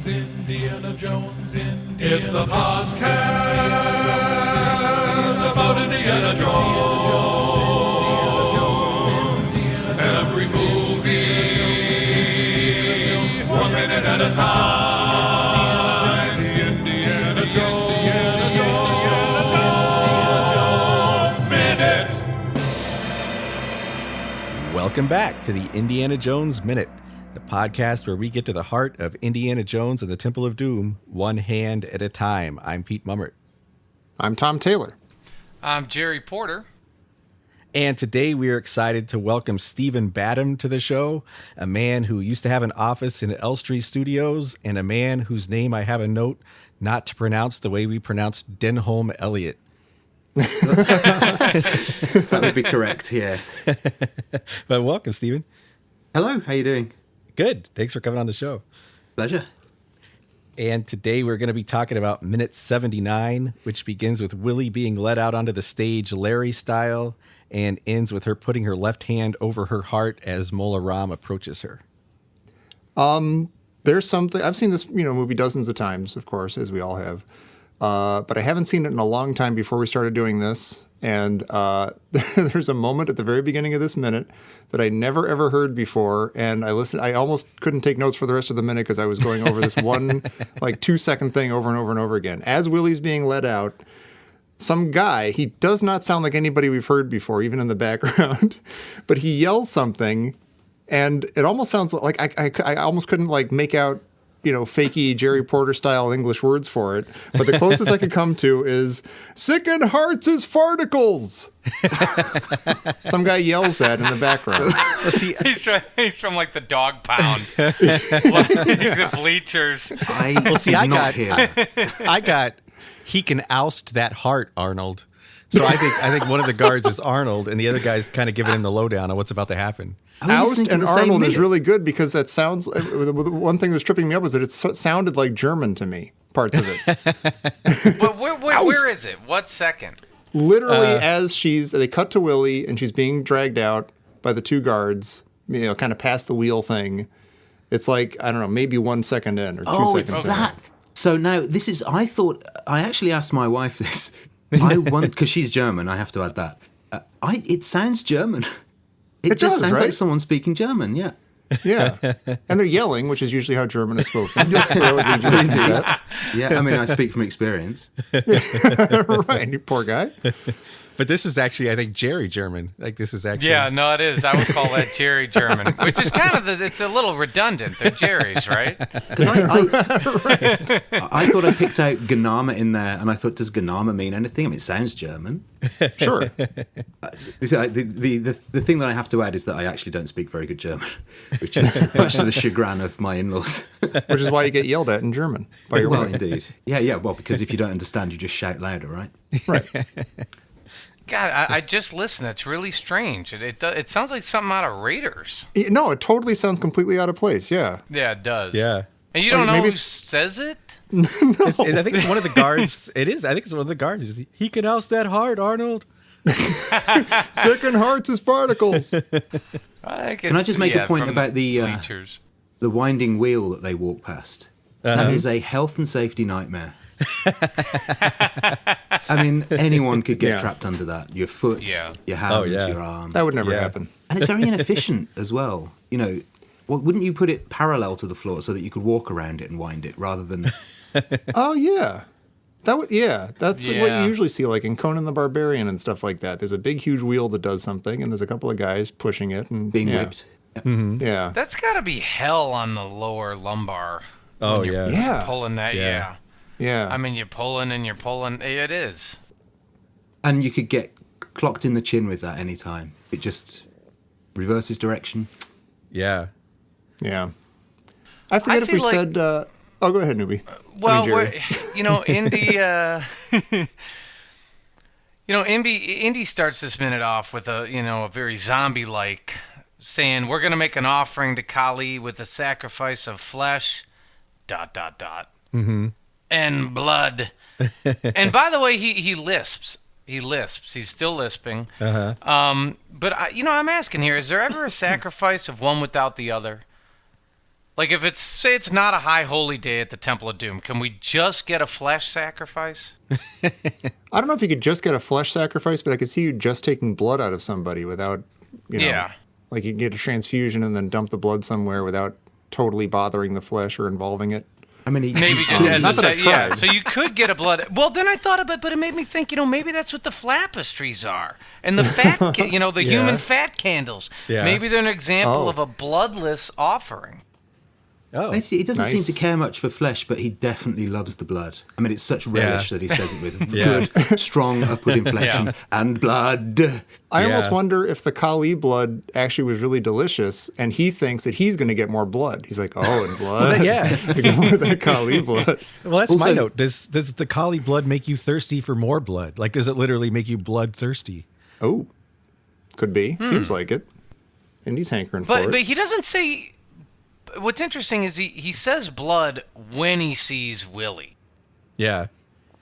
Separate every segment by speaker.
Speaker 1: Indiana Jones. It's a podcast about Indiana Jones. Every movie, 1 minute at a time. The Indiana Jones Minute.
Speaker 2: Welcome back to the Indiana Jones Minute, the podcast where we get to the heart of Indiana Jones and the Temple of Doom, one hand at a time. I'm Pete Mummert.
Speaker 3: I'm Tom Taylor.
Speaker 4: I'm Jerry Porter.
Speaker 2: And today we are excited to welcome Stephen Badham to the show, a man who used to have an office in Elstree Studios and a man whose name I have a note not to pronounce the way we pronounce Denholm Elliott.
Speaker 5: That would be correct, yes.
Speaker 2: But welcome, Stephen.
Speaker 5: Hello, how you doing?
Speaker 2: Good. Thanks for coming on the show.
Speaker 5: Pleasure.
Speaker 2: And today we're going to be talking about minute 79, which begins with Willie being led out onto the stage Larry style and ends with her putting her left hand over her heart as Mola Ram approaches her.
Speaker 3: There's something I've seen this, movie dozens of times, of course, as we all have. But I haven't seen it in a long time before we started doing this. And there's a moment at the very beginning of this minute that I never, ever heard before. And I almost couldn't take notes for the rest of the minute because I was going over this one, 2-second thing over and over and over again. As Willie's being led out, some guy, he does not sound like anybody we've heard before, even in the background, but he yells something, and it almost sounds like I almost couldn't make out fakey Jerry Porter style English words for it. But the closest I could come to is "sicken hearts is farticles." Some guy yells that in the background.
Speaker 2: See,
Speaker 4: He's from like the dog pound, like the bleachers.
Speaker 5: I
Speaker 2: got, he can oust that heart, Arnold. So I think one of the guards is Arnold, and the other guy's kind of giving him the lowdown on what's about to happen.
Speaker 3: Oust and Arnold is really good because that sounds. One thing that was tripping me up was that it sounded like German to me. Parts of it.
Speaker 4: But where is it? What second?
Speaker 3: Literally, as they cut to Willie and she's being dragged out by the two guards, kind of past the wheel thing. It's like, I don't know, maybe 1 second in or 2 seconds in.
Speaker 5: Oh, it's that. So now this is. I actually asked my wife this. Because she's German. I have to add that. It sounds German. It just sounds like someone speaking German, yeah. Yeah.
Speaker 3: And they're yelling, which is usually how German is spoken. So that would lead you to think that.
Speaker 5: Yeah, I mean, I speak from experience.
Speaker 3: Right, you poor guy.
Speaker 2: But this is actually, I think, Jerry German. This is actually...
Speaker 4: Yeah, no, it is. I would call that Jerry German, which is kind of, it's a little redundant. They're Jerry's, right?
Speaker 5: Because I thought I picked out Gname in there, and I thought, does Gname mean anything? I mean, it sounds German.
Speaker 3: Sure.
Speaker 5: The thing that I have to add is that I actually don't speak very good German, which is much to the chagrin of my in-laws.
Speaker 3: Which is why you get yelled at in German by your wife.
Speaker 5: Indeed. Yeah, well, because if you don't understand, you just shout louder, right?
Speaker 3: Right.
Speaker 4: God, I just listened. It's really strange. It sounds like something out of Raiders.
Speaker 3: No, it totally sounds completely out of place, yeah.
Speaker 4: Yeah, it does.
Speaker 2: Yeah.
Speaker 4: And you don't know who says it?
Speaker 2: No. I think it's one of the guards. It is. I think it's one of the guards. He can oust that heart, Arnold.
Speaker 3: Sicken hearts is farticles.
Speaker 5: Can I just make a point about the winding wheel that they walk past? That is a health and safety nightmare. I mean, anyone could get trapped under that. Your foot, your hand, your arm.
Speaker 3: That would never happen.
Speaker 5: And it's very inefficient as well. Wouldn't you put it parallel to the floor so that you could walk around it and wind it rather than...
Speaker 3: Oh, yeah. That's what you usually see, like in Conan the Barbarian and stuff like that. There's a big, huge wheel that does something, and there's a couple of guys pushing it and
Speaker 5: being whipped.
Speaker 3: Mm-hmm. Yeah.
Speaker 4: That's got to be hell on the lower lumbar.
Speaker 2: Oh, yeah.
Speaker 3: Yeah.
Speaker 4: Pulling that, yeah. I mean, you're pulling and you're pulling. It is.
Speaker 5: And you could get clocked in the chin with that any time. It just reverses direction.
Speaker 2: Yeah.
Speaker 3: Yeah. I forget if we said... go ahead, newbie.
Speaker 4: Well, Indy starts this minute off with a very zombie-like saying, we're going to make an offering to Kali with the sacrifice of flesh, ...
Speaker 2: Mm-hmm.
Speaker 4: And blood. And by the way, he lisps. He lisps. He's still lisping.
Speaker 2: Uh-huh.
Speaker 4: But I'm asking here: is there ever a sacrifice of one without the other? Like if it's say it's not a high holy day at the Temple of Doom, can we just get a flesh sacrifice?
Speaker 3: I don't know if you could just get a flesh sacrifice, but I could see you just taking blood out of somebody without,
Speaker 4: Yeah.
Speaker 3: like you can get a transfusion and then dump the blood somewhere without totally bothering the flesh or involving it.
Speaker 5: I mean,
Speaker 4: Maybe just as
Speaker 3: Not
Speaker 4: a
Speaker 3: that I've
Speaker 4: yeah.
Speaker 3: tried.
Speaker 4: So you could get a blood. Well, then I thought about, but it made me think. Maybe that's what the flapestries are, and the fat, the human fat candles.
Speaker 2: Yeah.
Speaker 4: Maybe they're an example
Speaker 3: Oh.
Speaker 4: of a bloodless offering.
Speaker 2: Oh,
Speaker 5: Basically, he doesn't seem
Speaker 3: Nice.
Speaker 5: to care much for flesh, but he definitely loves the blood. I mean, it's such relish that he says it with
Speaker 2: Yeah.
Speaker 5: good, strong upward inflection
Speaker 4: Yeah.
Speaker 5: and blood.
Speaker 3: I
Speaker 2: Yeah.
Speaker 3: almost wonder if the Kali blood actually was really delicious, and he thinks that he's going to get more blood. He's like, oh, and blood.
Speaker 2: yeah.
Speaker 3: More of that Kali blood.
Speaker 2: Well, that's my
Speaker 5: Also-
Speaker 2: note. Does the Kali blood make you thirsty for more blood? Like, does it literally make you bloodthirsty?
Speaker 3: Oh, could be. Seems like it. And he's hankering for
Speaker 4: But
Speaker 3: it.
Speaker 4: he doesn't say. What's interesting is he says blood when he sees Willie.
Speaker 2: Yeah.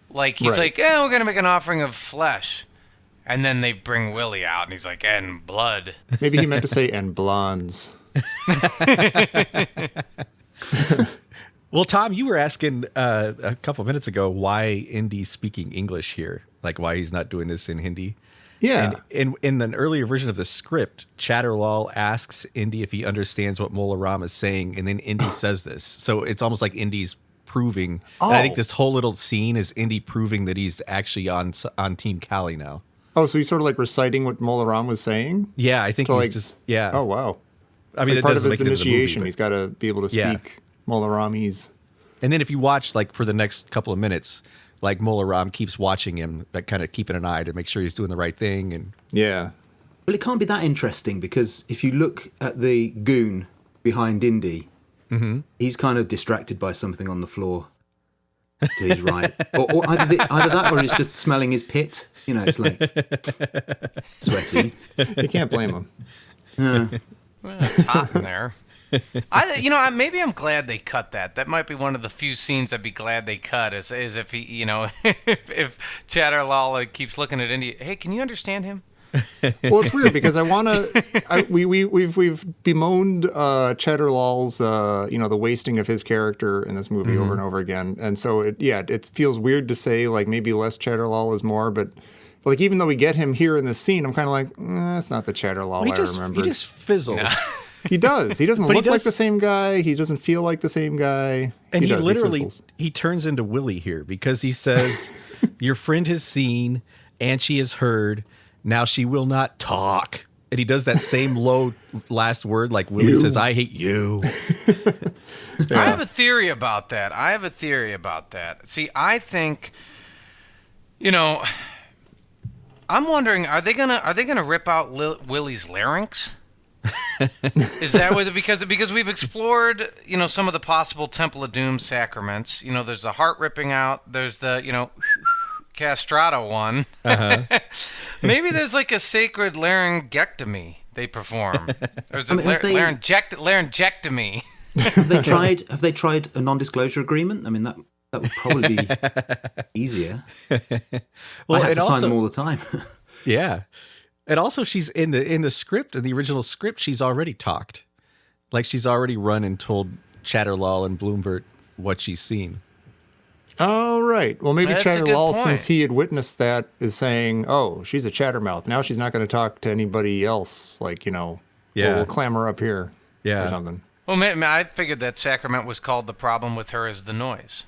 Speaker 4: Like he's
Speaker 3: Right.
Speaker 4: like, we're gonna make an offering of flesh, and then they bring Willie out, and he's like, and blood.
Speaker 3: Maybe he meant to say, and blondes.
Speaker 2: Well, Tom, you were asking a couple minutes ago why Indy's speaking English here, like why he's not doing this in Hindi.
Speaker 3: Yeah.
Speaker 2: And in an earlier version of the script, Chatterlal asks Indy if he understands what Mola Ram is saying, and then Indy says this. So it's almost like Indy's proving. And I think
Speaker 3: Oh.
Speaker 2: this whole little scene is Indy proving that he's actually on Team Kali now.
Speaker 3: Oh, so he's sort of like reciting what Mola Ram was saying?
Speaker 2: Yeah, I think
Speaker 3: So
Speaker 2: he's
Speaker 3: like,
Speaker 2: just yeah.
Speaker 3: Oh, wow.
Speaker 2: I
Speaker 3: It's
Speaker 2: mean,
Speaker 3: like
Speaker 2: it
Speaker 3: part of
Speaker 2: doesn't
Speaker 3: his
Speaker 2: make it into the movie,
Speaker 3: initiation.
Speaker 2: but-
Speaker 3: He's got to be able to
Speaker 2: Yeah.
Speaker 3: speak Mola Ramese.
Speaker 2: And then if you watch, like, for the next couple of minutes, like, Mola Ram keeps watching him, like, kind of keeping an eye to make sure he's doing the right thing. And
Speaker 3: Yeah.
Speaker 5: Well, it can't be that interesting because if you look at the goon behind Indy, he's kind of distracted by something on the floor to his right. Or either that or he's just smelling his pit. You know, it's like sweaty.
Speaker 3: You can't blame him.
Speaker 4: Well, it's hot in there. Maybe I'm glad they cut that. That might be one of the few scenes I'd be glad they cut. Is if he, if Chatterlal keeps looking at Indy. Hey, can you understand him?
Speaker 3: Well, it's weird because I want to. We've bemoaned Cheddarlal's, the wasting of his character in this movie over and over again, and so it feels weird to say like maybe less Cheddarlal is more, but like even though we get him here in this scene, I'm kind of like, that's not the Cheddarlal I remember.
Speaker 2: he just fizzles.
Speaker 3: He does. He doesn't
Speaker 2: But he
Speaker 3: look like
Speaker 2: does-
Speaker 3: the same guy. He doesn't feel like the same guy.
Speaker 2: And he
Speaker 3: does,
Speaker 2: literally
Speaker 3: fizzles.
Speaker 2: he turns into Willie here because he says, "Your friend has seen and she has heard. Now she will not talk." And he does that same low last word, like Willie says, "I hate you."
Speaker 4: I have a theory about that. See, I think, I'm wondering, are they gonna rip out Willie's larynx? Is that what? Because we've explored, some of the possible Temple of Doom sacraments. There's the heart ripping out. There's the, castrato one. Maybe there's like a sacred laryngectomy they perform. There's a
Speaker 5: have they-
Speaker 4: laryngectomy.
Speaker 5: Have they tried a non-disclosure agreement? I mean, that would probably be easier.
Speaker 2: Well,
Speaker 5: I had
Speaker 2: and
Speaker 5: to sign
Speaker 2: also-
Speaker 5: them all the time.
Speaker 2: Yeah. And also she's in the script, in the original script, she's already talked. Like she's already run and told Chatterlal and Bloombert what she's seen.
Speaker 3: Oh, right. Well, maybe
Speaker 4: That's a good
Speaker 3: Chatterlal,
Speaker 4: point.
Speaker 3: since he had witnessed that, is saying, oh, she's a chattermouth. Now she's not going to talk to anybody else. Like,
Speaker 2: Yeah.
Speaker 3: we'll clamor up here
Speaker 2: Yeah.
Speaker 3: or something.
Speaker 4: Well, I figured that sacrament was called the problem with her is the noise.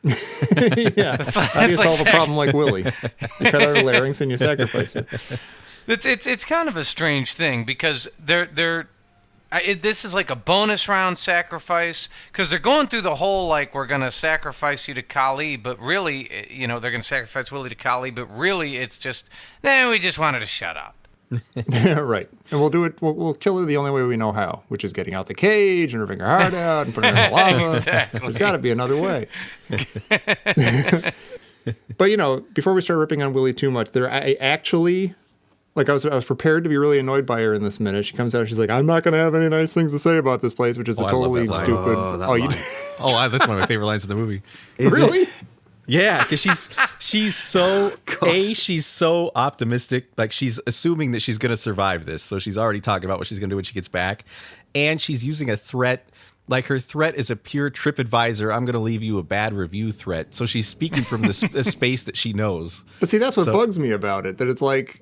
Speaker 3: Yeah. How do you
Speaker 4: like
Speaker 3: solve a problem like Willie? You cut out her larynx and you sacrifice her.
Speaker 4: It's kind of a strange thing because this is like a bonus round sacrifice because they're going through the whole like we're gonna sacrifice you to Kali, but really they're gonna sacrifice Willie to Kali, but really it's just we just wanted to shut up.
Speaker 3: Right. And we'll do it. We'll kill her the only way we know how, which is getting out the cage and ripping her heart out and putting her in the lava.
Speaker 4: Exactly.
Speaker 3: There's got to be another way. But, before we start ripping on Willie too much, I actually... Like, I was prepared to be really annoyed by her in this minute. She comes out, she's like, I'm not going to have any nice things to say about this place, which is
Speaker 2: Oh,
Speaker 3: a
Speaker 2: I love
Speaker 3: totally
Speaker 2: that line.
Speaker 3: stupid...
Speaker 5: Oh, that
Speaker 3: you
Speaker 5: line.
Speaker 2: Oh, that's one of my favorite lines in the movie.
Speaker 3: Really?
Speaker 2: Yeah, because she's so she's so optimistic. Like she's assuming that she's going to survive this, so she's already talking about what she's going to do when she gets back, and she's using a threat like her threat is a pure TripAdvisor, I'm going to leave you a bad review threat. So she's speaking from the space that she knows.
Speaker 3: But see, that's what bugs me about it. That it's like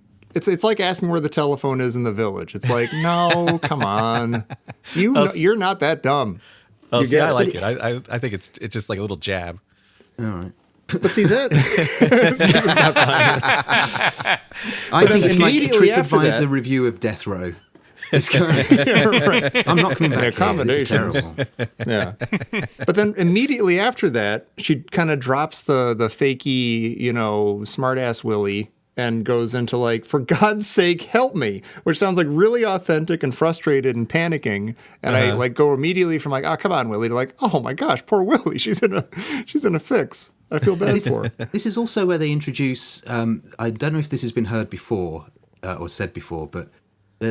Speaker 3: asking where the telephone is in the village. It's like, no, come on, you're not that dumb.
Speaker 2: Oh, see, I like it. I think it's just like a little jab.
Speaker 5: All right.
Speaker 3: But see that
Speaker 5: I think in like
Speaker 3: immediately after
Speaker 5: TripAdvisor
Speaker 3: that-
Speaker 5: review of Death Row. It's going, I'm not coming back here. This is terrible.
Speaker 3: Yeah. But then immediately after that, she kind of drops the fakey, smart-ass Willie and goes into like, for God's sake, help me, which sounds like really authentic and frustrated and panicking. And I like go immediately from like, oh, come on, Willie, to like, oh my gosh, poor Willie. She's in a fix. I feel bad for her.
Speaker 5: This is also where they introduce, I don't know if this has been heard before or said before, but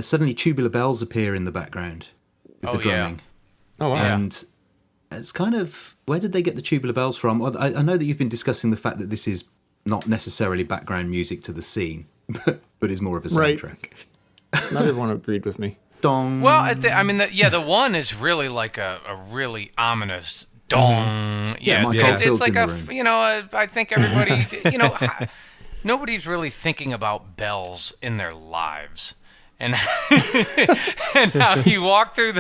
Speaker 5: suddenly tubular bells appear in the background with the drumming.
Speaker 3: Oh, wow.
Speaker 5: And it's kind of, where did they get the tubular bells from? Well, I know that you've been discussing the fact that this is not necessarily background music to the scene, but is more of a soundtrack.
Speaker 3: Right. Not everyone agreed with me.
Speaker 5: Dong.
Speaker 4: Well, the one is really like a really ominous dong.
Speaker 5: Yeah,
Speaker 4: it's like I think everybody, nobody's really thinking about bells in their lives. And and how you walk through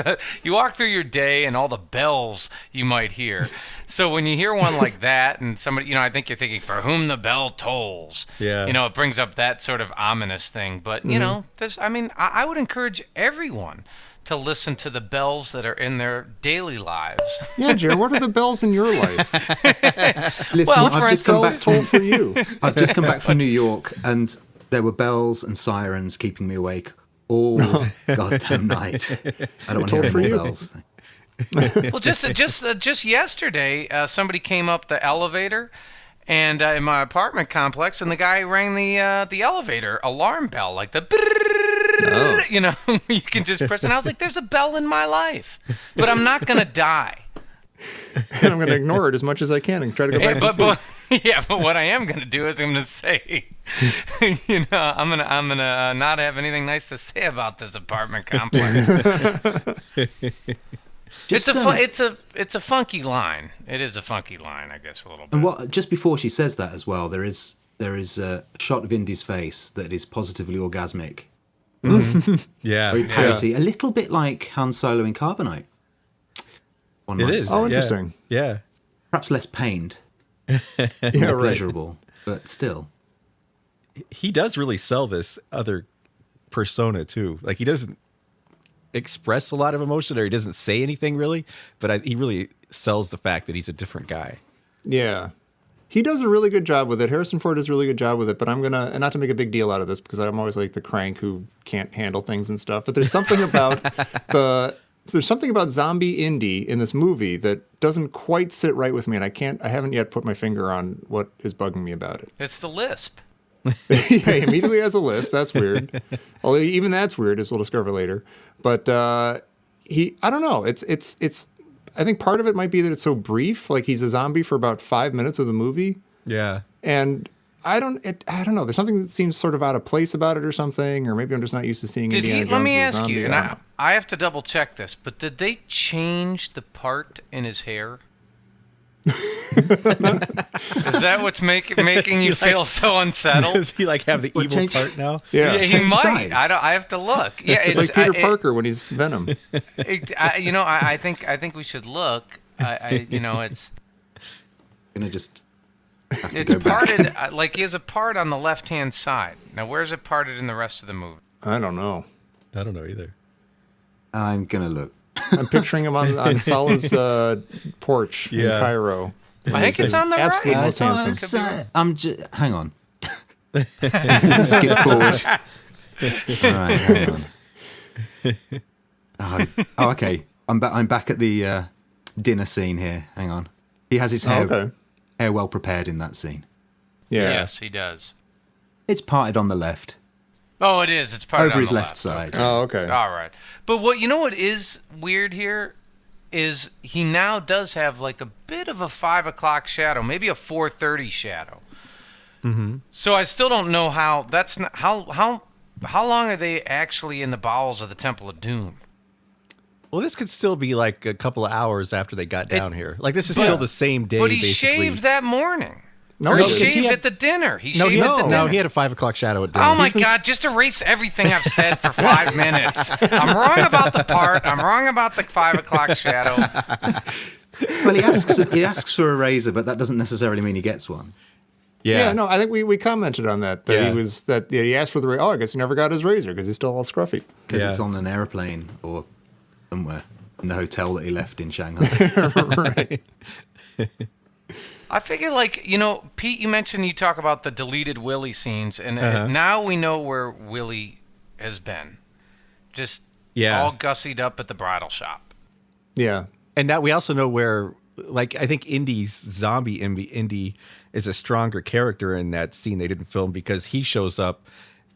Speaker 4: your day and all the bells you might hear. So when you hear one like that and somebody, I think you're thinking, for whom the bell tolls.
Speaker 2: Yeah.
Speaker 4: It brings up that sort of ominous thing. But I would encourage everyone to listen to the bells that are in their daily lives.
Speaker 3: Yeah, Jared, what are the bells in your life?
Speaker 5: Listen,
Speaker 4: well,
Speaker 5: I've just come back
Speaker 3: toll for you.
Speaker 5: I've just come back from New York, and there were bells and sirens keeping me awake all goddamn night. I don't want to hear any more bells.
Speaker 4: Well, just yesterday, somebody came up the elevator, and in my apartment complex, and the guy rang the elevator alarm bell, like the. You can just press. And I was like, "There's a bell in my life, but I'm not gonna die."
Speaker 3: And I'm going to ignore it as much as I can and try to go back to sleep.
Speaker 4: But what I am going to do is I'm going to say, I'm gonna not have anything nice to say about this apartment complex. It's a funky line. It is a funky line, I guess, a little bit.
Speaker 5: And just before she says that as well, there is a shot of Indy's face that is positively orgasmic.
Speaker 2: Yeah.
Speaker 5: Very parody, a little bit like Han Solo in Carbonite.
Speaker 2: It is.
Speaker 3: Oh, interesting.
Speaker 2: Yeah.
Speaker 5: Perhaps less pained,
Speaker 3: Yeah,
Speaker 5: more
Speaker 3: right.
Speaker 5: pleasurable, but still.
Speaker 2: He does really sell this other persona too. Like he doesn't express a lot of emotion, or he doesn't say anything really, but he really sells the fact that he's a different guy.
Speaker 3: Yeah. He does a really good job with it. Harrison Ford does a really good job with it, but I'm going to, and not to make a big deal out of this because I'm always like the crank who can't handle things and stuff, but there's something about zombie Indy in this movie that doesn't quite sit right with me, and I haven't yet put my finger on what is bugging me about it.
Speaker 4: It's the lisp.
Speaker 3: Yeah, he immediately has a lisp. That's weird. Although even that's weird, as we'll discover later. But I don't know. It's. I think part of it might be that it's so brief. Like he's a zombie for about 5 minutes of the movie.
Speaker 2: Yeah.
Speaker 3: And I don't know. There's something that seems sort of out of place about it, or something. Or maybe I'm just not used to seeing Indiana Jones
Speaker 4: Let me
Speaker 3: as a
Speaker 4: ask
Speaker 3: zombie.
Speaker 4: you, and I have to double check this, but did they change the part in his hair? Is that what's making you feel so unsettled?
Speaker 2: Does he like have the evil
Speaker 5: change-
Speaker 2: part now?
Speaker 3: Yeah.
Speaker 4: He
Speaker 5: Change
Speaker 4: might.
Speaker 5: sides.
Speaker 4: I have to look. Yeah,
Speaker 3: It's like Peter Parker when he's Venom.
Speaker 4: I think we should look. It's
Speaker 5: Gonna just have to
Speaker 4: it's
Speaker 5: go back.
Speaker 4: parted. Like he has a part on the left-hand side. Now, where's it parted in the rest of the movie?
Speaker 3: I don't know.
Speaker 2: I don't know either.
Speaker 5: I'm gonna look.
Speaker 3: I'm picturing him on Salah's porch in
Speaker 2: Yeah.
Speaker 3: Cairo.
Speaker 4: I think it's on the
Speaker 3: Absolutely
Speaker 4: right.
Speaker 3: most handsome.
Speaker 5: Hang on. Skip forward. All right, hang on. Oh, okay. I'm back at the dinner scene here. Hang on. He has his hair
Speaker 3: Okay.
Speaker 5: well prepared in that scene.
Speaker 3: Yeah.
Speaker 4: Yes, he does.
Speaker 5: It's parted on the left,
Speaker 4: Oh, it is. It's parted
Speaker 5: over
Speaker 4: on
Speaker 5: his
Speaker 4: the
Speaker 5: left side.
Speaker 3: Oh, okay.
Speaker 4: All right. But what is weird here is he now does have like a bit of a 5 o'clock shadow, maybe a 4:30 shadow. Mm-hmm. So I still don't know how that's not, how long are they actually in the bowels of the Temple of Doom?
Speaker 2: Well, this could still be like a couple of hours after they got down here. Like this is still the same day.
Speaker 4: But he
Speaker 2: basically.
Speaker 4: shaved that morning.
Speaker 3: No,
Speaker 4: Or
Speaker 3: he
Speaker 4: he
Speaker 3: didn't.
Speaker 4: shaved
Speaker 2: had-
Speaker 4: at the dinner. He
Speaker 2: No,
Speaker 4: shaved at the dinner.
Speaker 2: no, he had a 5 o'clock shadow at dinner.
Speaker 4: Oh my God! Just erase everything I've said for 5 minutes. I'm wrong about the part. I'm wrong about the 5 o'clock shadow.
Speaker 5: Well, he asks for a razor, but that doesn't necessarily mean he gets one.
Speaker 3: Yeah, no, I think we commented on that. That
Speaker 2: Yeah.
Speaker 3: he asked for the razor. Oh, I guess he never got his razor because he's still all scruffy.
Speaker 5: Because
Speaker 2: Yeah.
Speaker 5: it's on an airplane or somewhere in the hotel that he left in Shanghai.
Speaker 3: Right.
Speaker 4: I figure, like, Pete, you mentioned you talk about the deleted Willie scenes, and now we know where Willie has been. Just all gussied up at the bridal shop.
Speaker 3: Yeah.
Speaker 2: And now we also know where, like, I think Indy's zombie Indy is a stronger character in that scene they didn't film because he shows up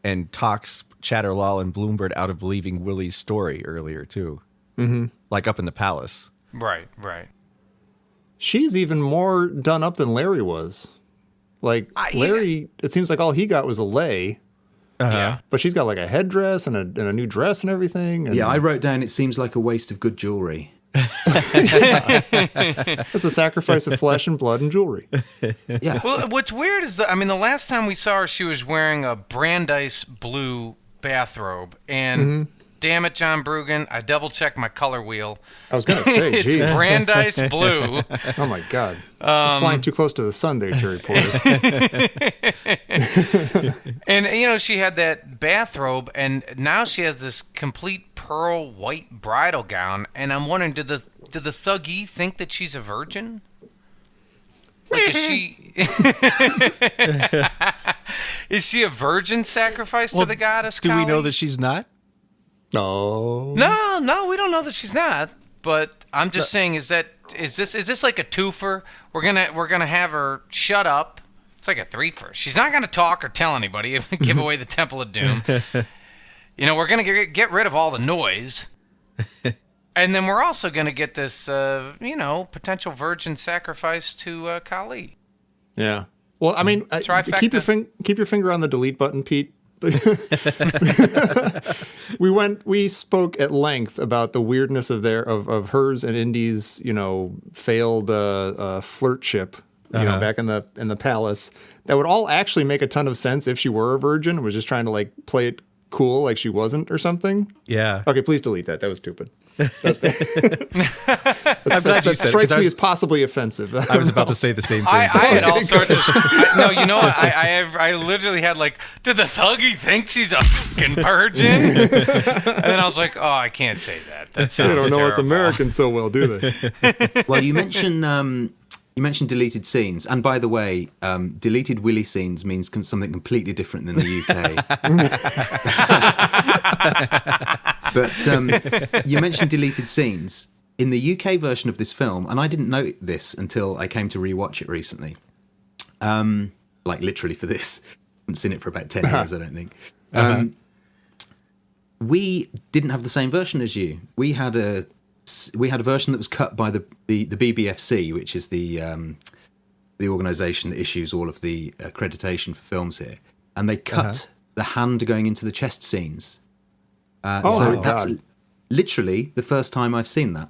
Speaker 2: and talks Chatterlall and Bloombird out of believing Willie's story earlier, too. Mm-hmm. Like up in the palace.
Speaker 4: Right.
Speaker 3: She's even more done up than Larry was. Like, Larry, it seems like all he got was a lei.
Speaker 4: Yeah.
Speaker 3: But she's got like a headdress and a new dress and everything. And
Speaker 5: Yeah, I wrote down it seems like a waste of good jewelry.
Speaker 3: it's a sacrifice of flesh and blood and jewelry.
Speaker 5: Yeah.
Speaker 4: Well, what's weird is that, the last time we saw her, she was wearing a Brandeis blue bathrobe. And damn it, John Brugan, I double-checked my color wheel.
Speaker 3: I was going to say,
Speaker 4: It's
Speaker 3: geez.
Speaker 4: Brandeis blue.
Speaker 3: Oh, my God. We're flying too close to the sun there, Jerry Porter.
Speaker 4: And, she had that bathrobe, and now she has this complete pearl white bridal gown. And I'm wondering, did the Thuggee think that she's a virgin? Like, is she a virgin sacrificed to the goddess
Speaker 2: Do we
Speaker 4: Kali?
Speaker 2: know that she's not?
Speaker 3: No.
Speaker 4: No, we don't know that she's not. But I'm just saying, is this like a twofer? We're gonna have her shut up. It's like a threefer. She's not gonna talk or tell anybody. Give away the Temple of Doom. We're gonna get rid of all the noise, and then we're also gonna get this, potential virgin sacrifice to Kali.
Speaker 3: Yeah. Well, I mean, keep your finger on the delete button, Pete. We spoke at length about the weirdness of hers and Indy's, failed flirtship, back in the palace. That would all actually make a ton of sense if she were a virgin and was just trying to like play it cool like she wasn't or something.
Speaker 2: Yeah.
Speaker 3: Okay, please delete that. That was stupid. That
Speaker 2: glad you said it,
Speaker 3: strikes
Speaker 2: 'cause
Speaker 3: me as possibly offensive.
Speaker 2: I was about to say the same thing.
Speaker 4: I had all sorts of. No, you know what? I literally had like, did the Thuggee think she's a fucking virgin? And then I was like, oh, I can't say that. That sounds
Speaker 3: They don't know us
Speaker 4: terrible.
Speaker 3: Americans so well, do they?
Speaker 5: Well, you mentioned deleted scenes, and by the way, deleted Willy scenes means something completely different than the UK. But you mentioned deleted scenes in the UK version of this film, and I didn't know this until I came to rewatch it recently. Like literally for this, I haven't seen it for about 10 years, I don't think. We didn't have the same version as you. We had a version that was cut by the BBFC, which is the organisation that issues all of the accreditation for films here, and they cut the hand going into the chest scenes. So that's literally the first time I've seen that.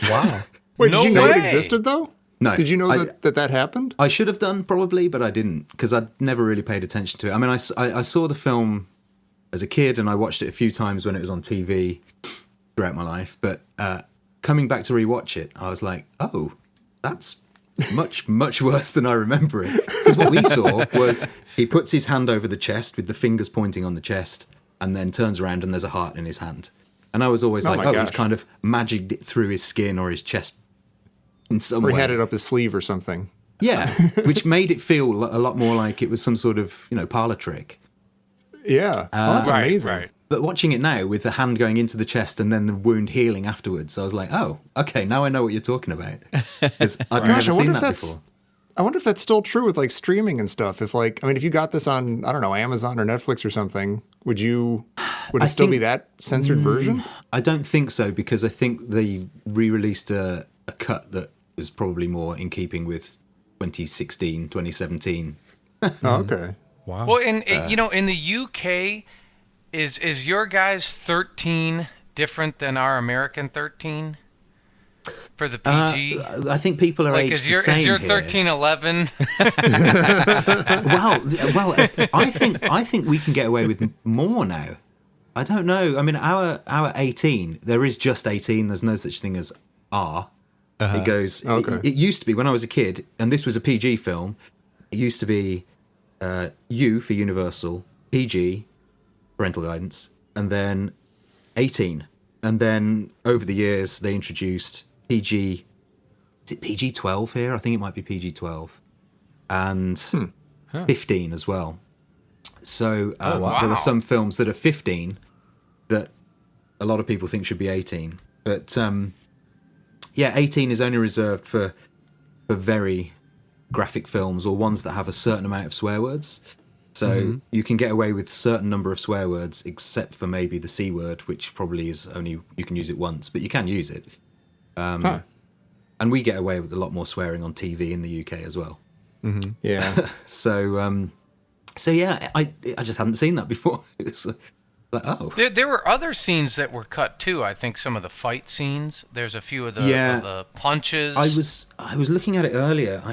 Speaker 2: Wow.
Speaker 3: Wait,
Speaker 4: No
Speaker 3: did you know it
Speaker 4: way.
Speaker 3: existed though?
Speaker 5: No,
Speaker 3: Did you know that happened?
Speaker 5: I should have done probably, but I didn't because I'd never really paid attention to it. I mean, I saw the film as a kid and I watched it a few times when it was on TV throughout my life. But coming back to rewatch it, I was like, oh, that's much, much worse than I remember it. Because what we saw was he puts his hand over the chest with the fingers pointing on the chest and then turns around and there's a heart in his hand. And I was always
Speaker 3: Oh
Speaker 5: like,
Speaker 3: my
Speaker 5: he's
Speaker 3: gosh.
Speaker 5: kind of magicked it through his skin or his chest in some
Speaker 3: Or
Speaker 5: way.
Speaker 3: he had it up his sleeve or something.
Speaker 5: Yeah, which made it feel a lot more like it was some sort of, parlor trick.
Speaker 3: Yeah. That's
Speaker 4: Right,
Speaker 3: amazing.
Speaker 4: right.
Speaker 5: But watching it now with the hand going into the chest and then the wound healing afterwards, I was like, oh, okay, now I know what you're talking about. 'Cause I'd
Speaker 3: Gosh,
Speaker 5: never
Speaker 3: I
Speaker 5: seen
Speaker 3: wonder
Speaker 5: that
Speaker 3: if that's
Speaker 5: before.
Speaker 3: I wonder if that's still true with like streaming and stuff. If if you got this on, I don't know, Amazon or Netflix or something, would it still be that censored version?
Speaker 5: I don't think so because I think they re-released a cut that was probably more in keeping with 2016, 2017.
Speaker 3: Oh, okay.
Speaker 2: Wow.
Speaker 4: Well, in the UK, is your guy's 13 different than our American 13 for the PG?
Speaker 5: I think people are
Speaker 4: like,
Speaker 5: aged the same
Speaker 4: is your
Speaker 5: here.
Speaker 4: 1311?
Speaker 5: Well, I think we can get away with more now. I don't know. I mean, our 18, there is just 18. There's no such thing as R. It goes.
Speaker 3: Okay.
Speaker 5: It used to be when I was a kid, and this was a PG film. It used to be U for Universal, PG, parental guidance, and then 18. And then over the years, they introduced PG. Is it PG 12 here? I think it might be PG 12, and 15 as well. So there are some films that are 15 that a lot of people think should be 18. But 18 is only reserved for very graphic films or ones that have a certain amount of swear words. So you can get away with a certain number of swear words, except for maybe the C word, which probably is only you can use it once, but you can use it. And we get away with a lot more swearing on TV in the UK as well.
Speaker 3: Yeah.
Speaker 5: So yeah, I just hadn't seen that before. It was like, oh.
Speaker 4: There were other scenes that were cut too. I think some of the fight scenes. There's a few of the punches.
Speaker 5: I was looking at it earlier. I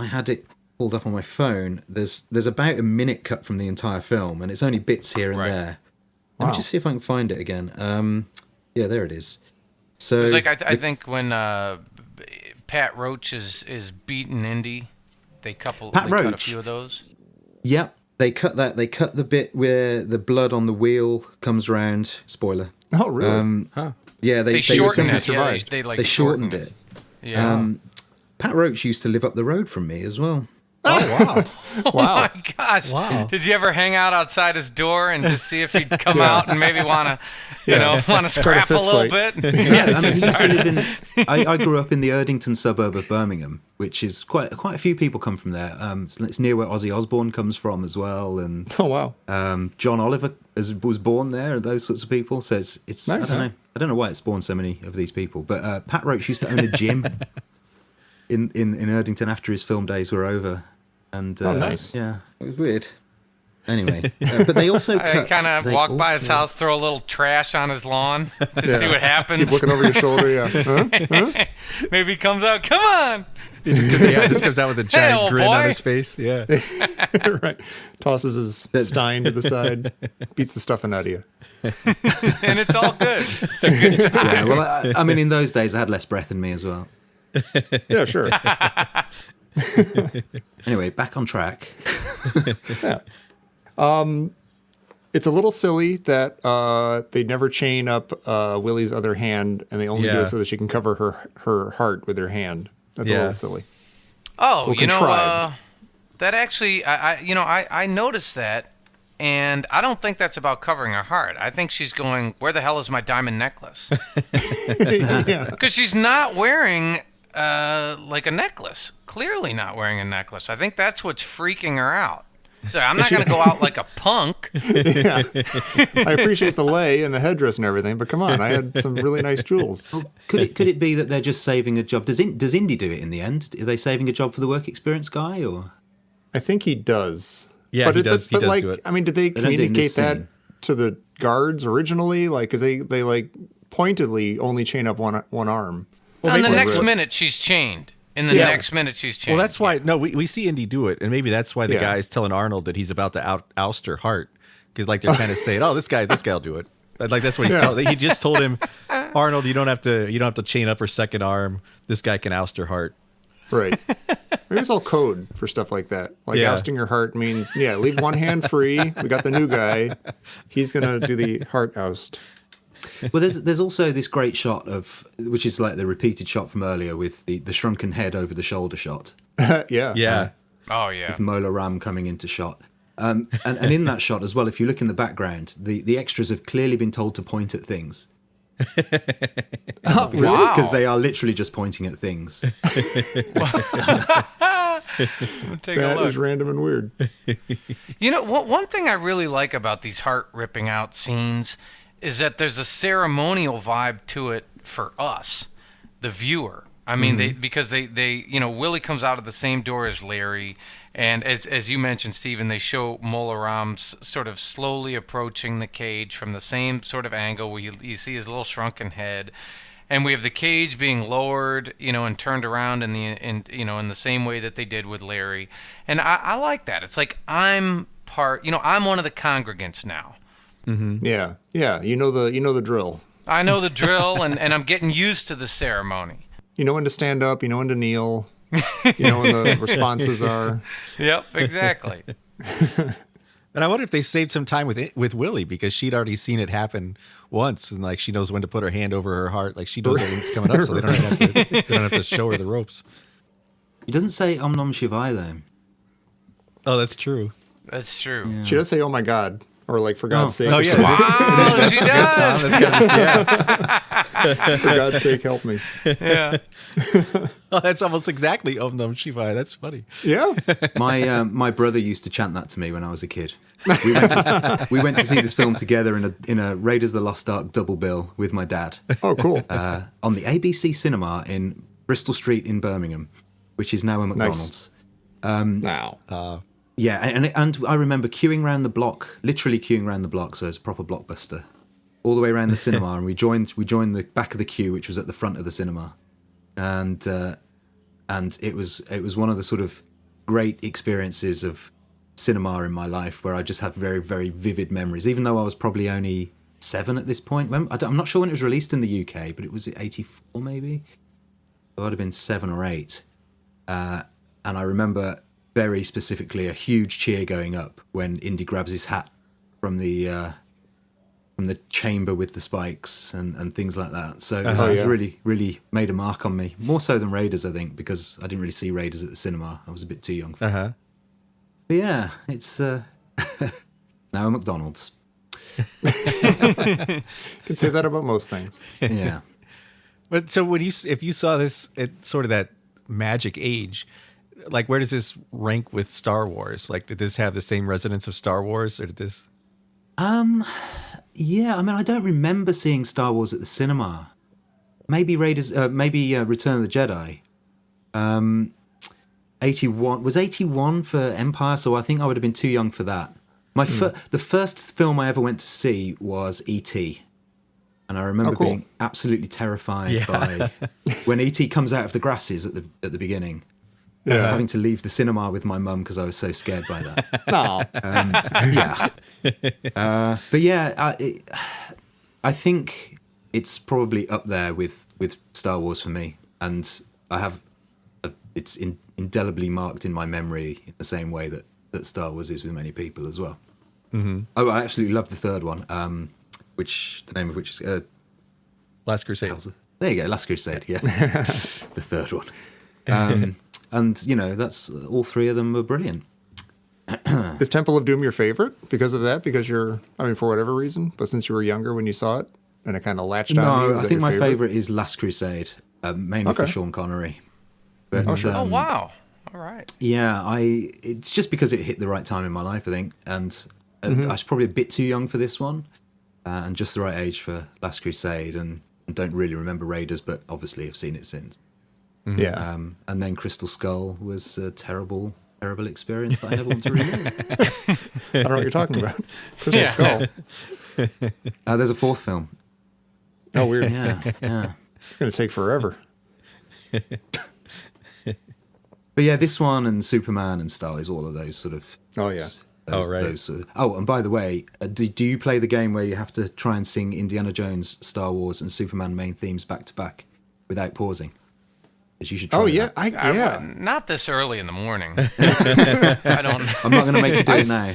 Speaker 5: had it pulled up on my phone. There's about a minute cut from the entire film, and it's only bits here and there. Let me just see if I can find it again. Yeah, there it is. So
Speaker 4: it's like I think when Pat Roach is beating Indy, they cut a few of those.
Speaker 5: Yep. They cut that. They cut the bit where the blood on the wheel comes round. Spoiler.
Speaker 3: Oh, really?
Speaker 5: Yeah,
Speaker 4: They shortened it.
Speaker 3: Yeah,
Speaker 5: they shortened it.
Speaker 4: Yeah.
Speaker 5: Pat Roach used to live up the road from me as well.
Speaker 2: Oh, wow.
Speaker 4: Oh my gosh!
Speaker 2: Wow.
Speaker 4: Did you ever hang out outside his door and just see if he'd come out and maybe want to scrap a little bit?
Speaker 5: Yeah, I mean, he used to live in. I grew up in the Erdington suburb of Birmingham, which is quite a few people come from there. It's near where Ozzy Osbourne comes from as well, and John Oliver was born there, and those sorts of people. So it's nice, I don't know why it spawned so many of these people, but Pat Roach used to own a gym in Erdington after his film days were over. And
Speaker 3: nice.
Speaker 5: Yeah, it was weird. Anyway, but they also
Speaker 4: I kind of walk by his house, throw a little trash on his lawn to see what happens.
Speaker 3: Keep looking over your shoulder, yeah.
Speaker 4: Maybe he comes out, come on!
Speaker 2: He just comes out with a giant
Speaker 4: old
Speaker 2: grin
Speaker 4: boy.
Speaker 2: on his face. Yeah.
Speaker 3: Right. Tosses his stein to the side, beats the stuffing out of you.
Speaker 4: And it's all good. It's a good time.
Speaker 5: Yeah, well, I mean, in those days, I had less breath than me as well.
Speaker 3: Yeah, sure.
Speaker 5: Anyway, back on track.
Speaker 3: Yeah. It's a little silly that they never chain up Willie's other hand, and they only do it so that she can cover her heart with her hand. That's a little silly.
Speaker 4: Oh,
Speaker 3: contrived.
Speaker 4: That actually, I noticed that, and I don't think that's about covering her heart. I think she's going, where the hell is my diamond necklace?
Speaker 3: Yeah.
Speaker 4: Because she's not wearing like a necklace. Clearly not wearing a necklace. I think that's what's freaking her out. So I'm not going to go out like a punk.
Speaker 3: Yeah. I appreciate the lei and the headdress and everything, but come on, I had some really nice jewels.
Speaker 5: Well, could it be that they're just saving a job? Does Indy do it in the end? Are they saving a job for the work experience guy, or?
Speaker 3: I think he does.
Speaker 2: Yeah,
Speaker 3: but
Speaker 2: he does do it.
Speaker 3: I mean, did they
Speaker 5: don't do it in
Speaker 3: communicate
Speaker 5: this
Speaker 3: that
Speaker 5: scene.
Speaker 3: to the guards originally? Like, because they like pointedly only chain up one arm.
Speaker 4: Well, in the
Speaker 3: maybe
Speaker 4: next
Speaker 3: it's-
Speaker 4: minute, she's chained. In the next minute, she's chained.
Speaker 2: Well, that's why. No, we see Indy do it, and maybe that's why the guy's telling Arnold that he's about to oust her heart, because like they're kind of saying, "Oh, this guy'll do it." Like that's what he's telling. He just told him, Arnold, you don't have to chain up her second arm. This guy can oust her heart.
Speaker 3: Right. Maybe it's all code for stuff like that. Like ousting your heart means, leave one hand free. We got the new guy. He's gonna do the heart oust.
Speaker 5: Well, there's also this great shot which is like the repeated shot from earlier with the shrunken head over the shoulder shot.
Speaker 2: Yeah.
Speaker 4: Oh, yeah.
Speaker 5: With Mola Ram coming into shot. And in that shot as well, if you look in the background, the extras have clearly been told to point at things. Because they are literally just pointing at things.
Speaker 4: Take a
Speaker 3: That
Speaker 4: look.
Speaker 3: is random and weird.
Speaker 4: One thing I really like about these heart ripping out scenes is that there's a ceremonial vibe to it for us, the viewer. I mean, because they Willie comes out of the same door as Larry, and as you mentioned, Stephen, they show Molaram sort of slowly approaching the cage from the same sort of angle where you see his little shrunken head, and we have the cage being lowered, and turned around in the same way that they did with Larry, and I like that. It's like I'm I'm one of the congregants now.
Speaker 3: Mm-hmm. Yeah, you know the drill.
Speaker 4: I know the drill, and I'm getting used to the ceremony.
Speaker 3: You know when to stand up, you know when to kneel, you know when the responses are.
Speaker 4: Yep, exactly.
Speaker 2: And I wonder if they saved some time with Willie, because she'd already seen it happen once, and like she knows when to put her hand over her heart, like she knows everything's coming up, so they don't have to show her the ropes.
Speaker 5: He doesn't say Om Nom Shivai though.
Speaker 2: Oh, that's true.
Speaker 4: That's true.
Speaker 5: Yeah.
Speaker 3: She does say, "Oh my God," or like, "For God's sake."
Speaker 2: Oh yeah.
Speaker 4: Wow, she does.
Speaker 3: For God's sake, help me.
Speaker 4: Yeah.
Speaker 2: Oh, that's almost exactly Om Nom Shivai. That's funny.
Speaker 3: Yeah.
Speaker 5: My brother used to chant that to me when I was a kid. We went to see this film together in a Raiders of the Lost Ark double bill with my dad.
Speaker 3: Oh, cool.
Speaker 5: On the ABC Cinema in Bristol Street in Birmingham, which is now a McDonald's.
Speaker 3: Now.
Speaker 5: Yeah, and I remember queuing around the block, literally queuing around the block, so it's a proper blockbuster, all the way around the cinema, and we joined the back of the queue, which was at the front of the cinema, and it was one of the sort of great experiences of cinema in my life, where I just have very, very vivid memories, even though I was probably only 7 at this point. I'm not sure when it was released in the UK, but it was 84 maybe, so I'd have been 7 or 8, and I remember very specifically a huge cheer going up when Indy grabs his hat from the chamber with the spikes and things like that. So it was really, really made a mark on me, more so than Raiders, I think, because I didn't really see Raiders at the cinema. I was a bit too young for it. But yeah, it's now a McDonald's.
Speaker 3: You can say that about most things.
Speaker 5: Yeah.
Speaker 2: But so if you saw this at sort of that magic age, like where does this rank with Star Wars? Like, did this have the same resonance of Star Wars, or did this?
Speaker 5: Yeah, I mean, I don't remember seeing Star Wars at the cinema. Maybe Raiders, maybe Return of the Jedi. 81 was 81 for Empire, so I think I would have been too young for that. The first film I ever went to see was E.T. And I remember being absolutely terrified by when E.T. comes out of the grasses at the beginning. Yeah. Having to leave the cinema with my mum because I was so scared by that. But yeah, I think it's probably up there with Star Wars for me, and I have it's indelibly marked in my memory in the same way that Star Wars is with many people as well. Mm-hmm. Oh, I absolutely love the third one, the name of which is
Speaker 2: Last Crusade.
Speaker 5: There you go, Last Crusade. Yeah, the third one. And that's all 3 of them were brilliant.
Speaker 3: Is Temple of Doom your favorite because of that? Because for whatever reason, but since you were younger when you saw it, and it kind of latched on you?
Speaker 5: No, I think my favorite is Last Crusade, mainly for Sean Connery. But,
Speaker 4: oh wow! All right.
Speaker 5: Yeah, it's just because it hit the right time in my life, I think, and I was probably a bit too young for this one, and just the right age for Last Crusade, and don't really remember Raiders, but obviously I've seen it since.
Speaker 3: Yeah.
Speaker 5: And then Crystal Skull was a terrible experience that I never want to relive.
Speaker 3: I don't know what you're talking about. Crystal Skull.
Speaker 5: There's a 4th film.
Speaker 3: Oh, weird.
Speaker 5: Yeah.
Speaker 3: It's going to take forever.
Speaker 5: But yeah, this one and Superman and Star Wars, all of those sort of.
Speaker 3: Oh yeah.
Speaker 5: And by the way, do you play the game where you have to try and sing Indiana Jones, Star Wars, and Superman main themes back to back without pausing? You should try
Speaker 3: that.
Speaker 4: Not this early in the morning. I don't.
Speaker 5: I'm not going to make you do it now.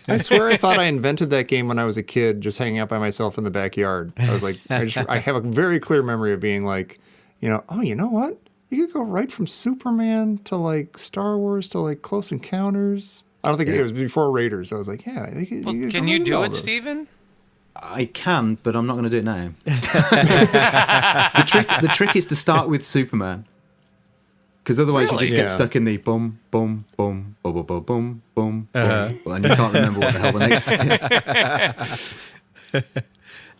Speaker 3: I swear I thought I invented that game when I was a kid, just hanging out by myself in the backyard. I was like, I have a very clear memory of being like, you know what? You could go right from Superman to like Star Wars to like Close Encounters. I don't think it was before Raiders. I was like, yeah.
Speaker 4: Can you do it, Stephen?
Speaker 5: I can, but I'm not going to do it now. The trick is to start with Superman, because otherwise you just get stuck in the boom, boom, boom, boom, boom, boom, boom, boom, and you can't remember what the hell the next thing is.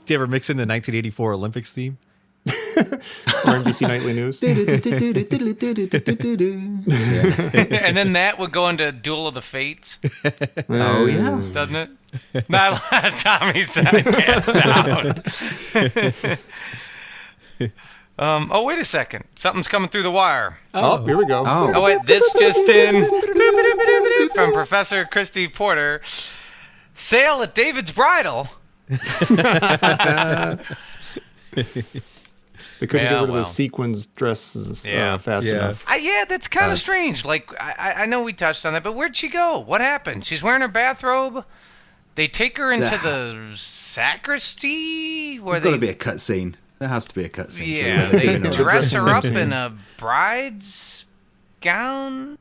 Speaker 2: Do you ever mix in the 1984 Olympics theme?
Speaker 3: Or NBC Nightly News.
Speaker 4: And then that would go into Duel of the Fates,
Speaker 5: Oh yeah.
Speaker 4: doesn't it? Not Tommy's passed out. Oh, wait a second. Something's coming through the wire.
Speaker 3: Oh, here we go.
Speaker 4: Oh, wait. This just in from Professor Christy Porter. Sale at David's Bridal.
Speaker 3: They couldn't
Speaker 4: Yeah,
Speaker 3: get rid of
Speaker 4: well.
Speaker 3: the sequins dresses fast
Speaker 2: Yeah.
Speaker 3: enough.
Speaker 4: Yeah, that's kind of strange. Like, I know we touched on that, but where'd she go? What happened? She's wearing her bathrobe. They take her into the sacristy where
Speaker 5: There's got to be a cut scene. There has to be a cut scene.
Speaker 4: yeah,
Speaker 5: So
Speaker 4: they
Speaker 5: know.
Speaker 4: dress her up in a bride's gown.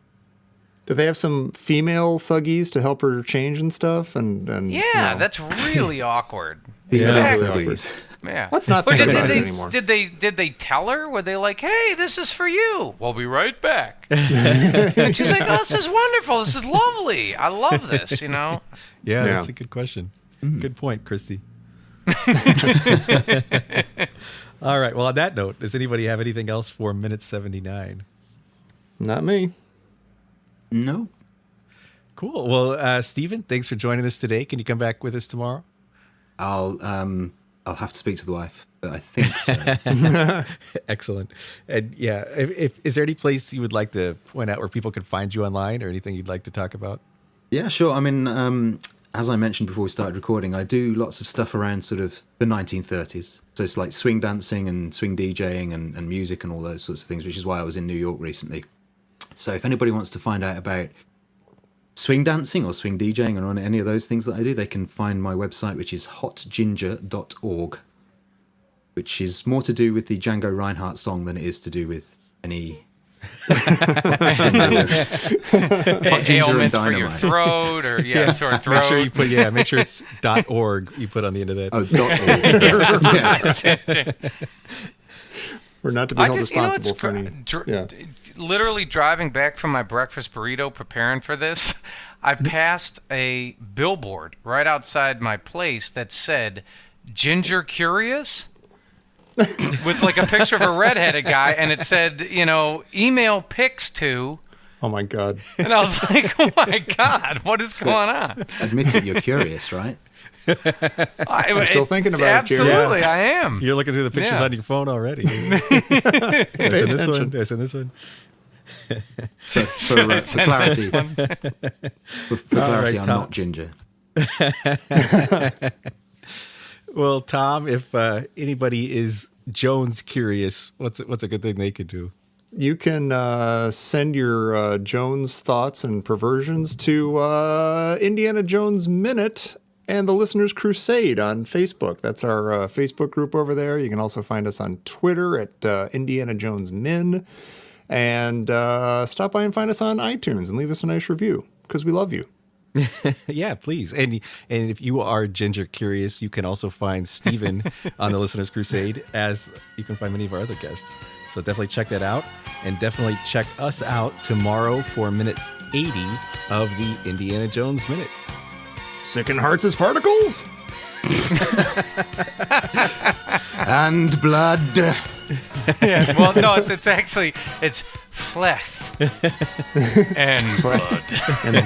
Speaker 3: Do they have some female thuggies to help her change and stuff? And
Speaker 4: Yeah, that's really awkward.
Speaker 5: Exactly.
Speaker 3: Exactly.
Speaker 4: Yeah.
Speaker 3: Let's not
Speaker 4: But
Speaker 3: think about it anymore.
Speaker 4: Did they tell her? Were they like, "Hey, this is for you. We'll be right back." And she's like, "Oh, this is wonderful. This is lovely. I love this." You know.
Speaker 2: Yeah,
Speaker 3: Yeah.
Speaker 2: that's a good question. Good point, Christy. All right. Well, on that note, does anybody have anything else for minute 79?
Speaker 3: Not me.
Speaker 5: No.
Speaker 2: Cool. Well, Stephen, thanks for joining us today. Can you come back with us tomorrow?
Speaker 5: I'll have to speak to the wife, but I think so.
Speaker 2: Excellent. And yeah, if is there any place you would like to point out where people can find you online or anything you'd like to talk about?
Speaker 5: Yeah, sure. I mean, as I mentioned before we started recording, I do lots of stuff around sort of the 1930s. So it's like swing dancing and swing DJing and music and all those sorts of things, which is why I was in New York recently. So if anybody wants to find out about swing dancing or swing DJing or on any of those things that I do, they can find my website, which is hotginger.org, which is more to do with the Django Reinhardt song than it is to do with any
Speaker 4: ailments for your throat or sore throat.
Speaker 2: Make sure you put make sure it's .org you put on the end of that.
Speaker 5: Oh, .org. Yeah.
Speaker 3: We're not to be held responsible for any.
Speaker 4: Literally driving back from my breakfast burrito preparing for this, I passed a billboard right outside my place that said, "Ginger Curious?" with like a picture of a redheaded guy, and it said, email pics to.
Speaker 3: Oh my God.
Speaker 4: And I was like, oh my God, what is going on?
Speaker 5: Admit it, you're curious, right?
Speaker 3: I'm still thinking about it, Jerry.
Speaker 4: Absolutely, I am.
Speaker 2: You're looking through the pictures
Speaker 4: Yeah.
Speaker 2: on your phone already. Did I send this one? Did I send this one?
Speaker 5: For clarity, for clarity,
Speaker 2: right,
Speaker 5: I'm
Speaker 2: Tom.
Speaker 5: not ginger.
Speaker 2: Well, Tom, if anybody is Jones curious, what's a good thing they could do?
Speaker 3: You can send your Jones thoughts and perversions to Indiana Jones Minute and the Listener's Crusade on Facebook. That's our Facebook group over there. You can also find us on Twitter at Indiana Jones Min. And stop by and find us on iTunes and leave us a nice review because we love you.
Speaker 2: Yeah, please. And if you are ginger curious, you can also find Stephen on the Listener's Crusade, as you can find many of our other guests. So definitely check that out, and definitely check us out tomorrow for minute 80 of the Indiana Jones Minute.
Speaker 3: Sick in hearts as farticles?
Speaker 5: And blood.
Speaker 4: Yeah, well, no, it's actually flesh and blood.
Speaker 3: And